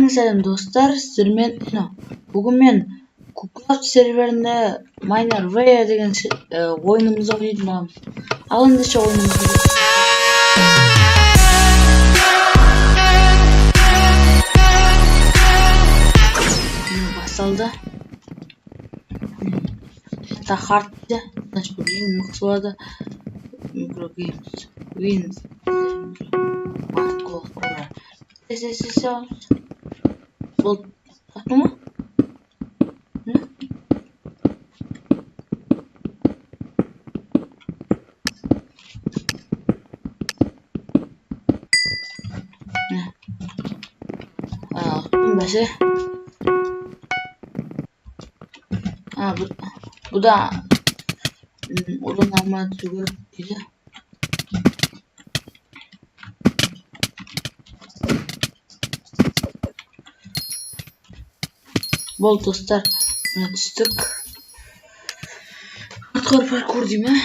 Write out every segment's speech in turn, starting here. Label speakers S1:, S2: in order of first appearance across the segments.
S1: Selam dostlar, sizlerмен bugün men Cookcraft serverinde Miner Raya деген oyunumuzu oynayacağım. Alındışı oyunumuzu. Basıldı. Hatta hard'da nasıl bulayım? Mıksuladı. Micro games. Wins. Marco. Ses. Bol. Attı mı? Ne? Başı. Bu da onun normal türü gibi. Bol dostlar düştük. Hardcore parkur değil mi?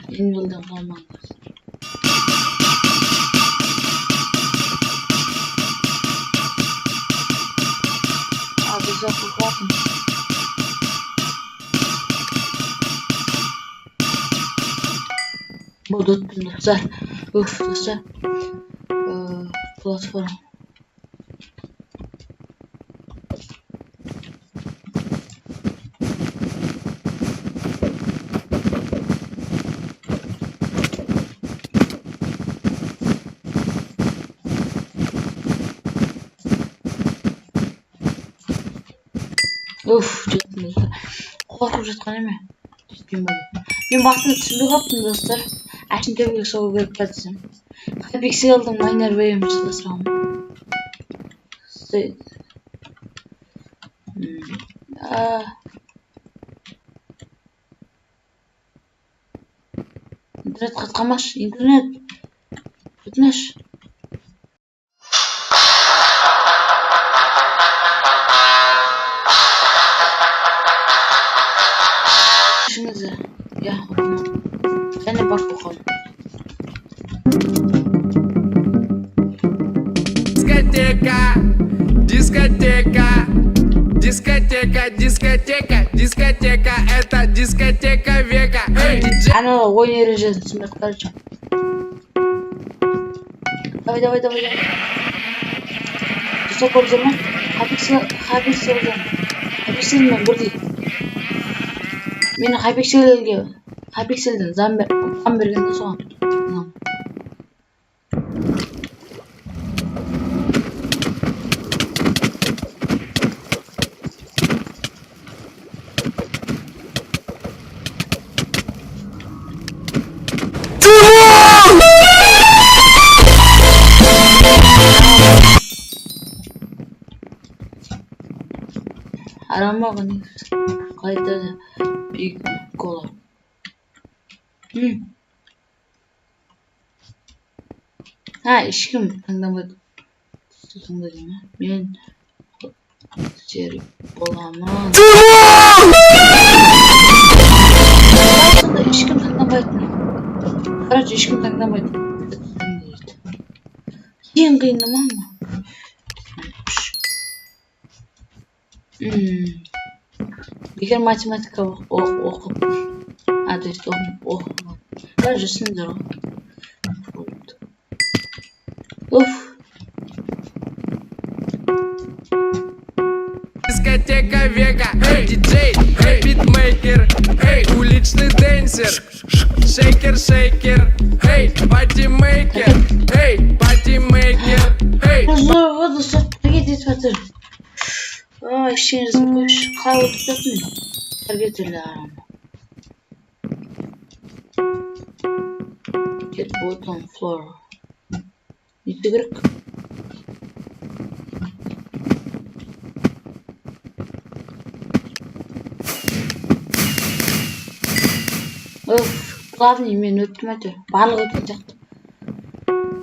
S1: Yeni buldum tamam. Güzel kurtardım. Bu tuttum dostlar. Dostlar. Platform. Cidden. Korkup жатқан еме. Жетпейм бе. Мен басын түсінбей қалыптым достар. Әшін төбеге соғу керек па десем. Hypixel'дің Miner Ray'ын жасырамын. Интернет қатқамаш. Интернет. Өтініш. Ya, және бак болған.
S2: Дискотека, это дискотека века.
S1: Ана ойын ережесін түсінбей қарачам. Давай. Достар көрдіңіздер ме? Hypixelмен бірдей. Мені Hypixel'den зам бергенде соған. Арамаған қайтады биг кола. Ешкім таңдамайды. Мен серік боламын. Ешкім таңдамайды. Короче, ешкім таңдамайды. Ең қиыны ма? Бекер математика оқып. То есть оқып. Даже түсіндер ғой.
S2: Дискотека века, диджей, битмейкер, уличный дэнсер, шейкер, патимейкер,
S1: Вот достар, кетіп жатыр. Ішіңізді қойш, қалай отыратын? Таргетерлі арам. Get bottom floor. Не керек? Главный мен өттім әйтеуір. Барлығы өткен сияқты.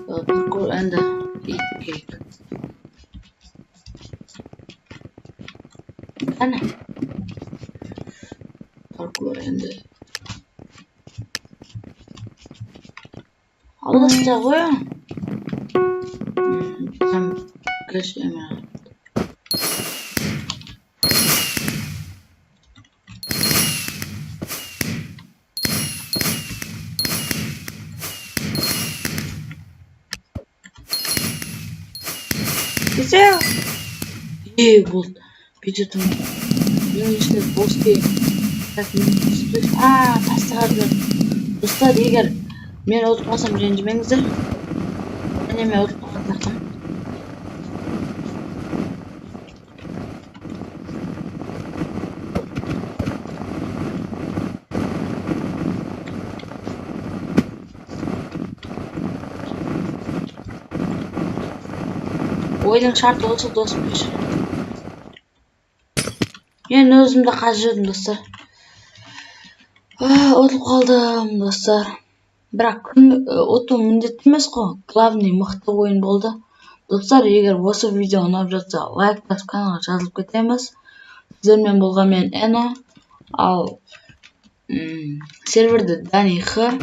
S1: Parkour and eat cake. Ana. Parkour and алғашта ғой. Там көшеме. Güzel. İyi bul. Bir tutum. Bunun işte boş değil. Tastırdı. Dostlar егер мен ұтпасам ренжімеңіздер. Міне мен ұтпаған тақым. Ойдың шарты осы досым пеш. Мен өзімді қажырдым достар. Ұтылып қалдым достар. Бірақ ұту міндетті емес қой. Главный мықты ойын болды. Достар, егер осы видео ұнап жатса, лайк басып каналға жазылып кетеміз. Сіздермен болған мен Эно, ал серверді Дани Х.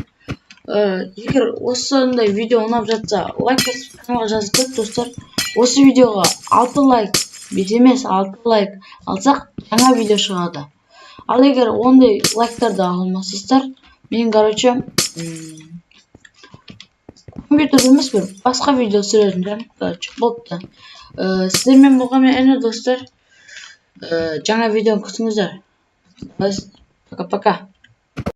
S1: Егер осындай видео ұнап жатса, лайк басып каналға жазылып кет достар. Осы видеоға 6 лайк, бет емес 6 лайк алсақ, жаңа видео шығады. Ал егер ондай лайктарды алмасыздар, мен короче компьютер емес бір басқа видео түсірермін. Короче, болыпты. Сіздермен болған мен Эно достар. Жаңа видеоны күтіңіздер. Пока-пока.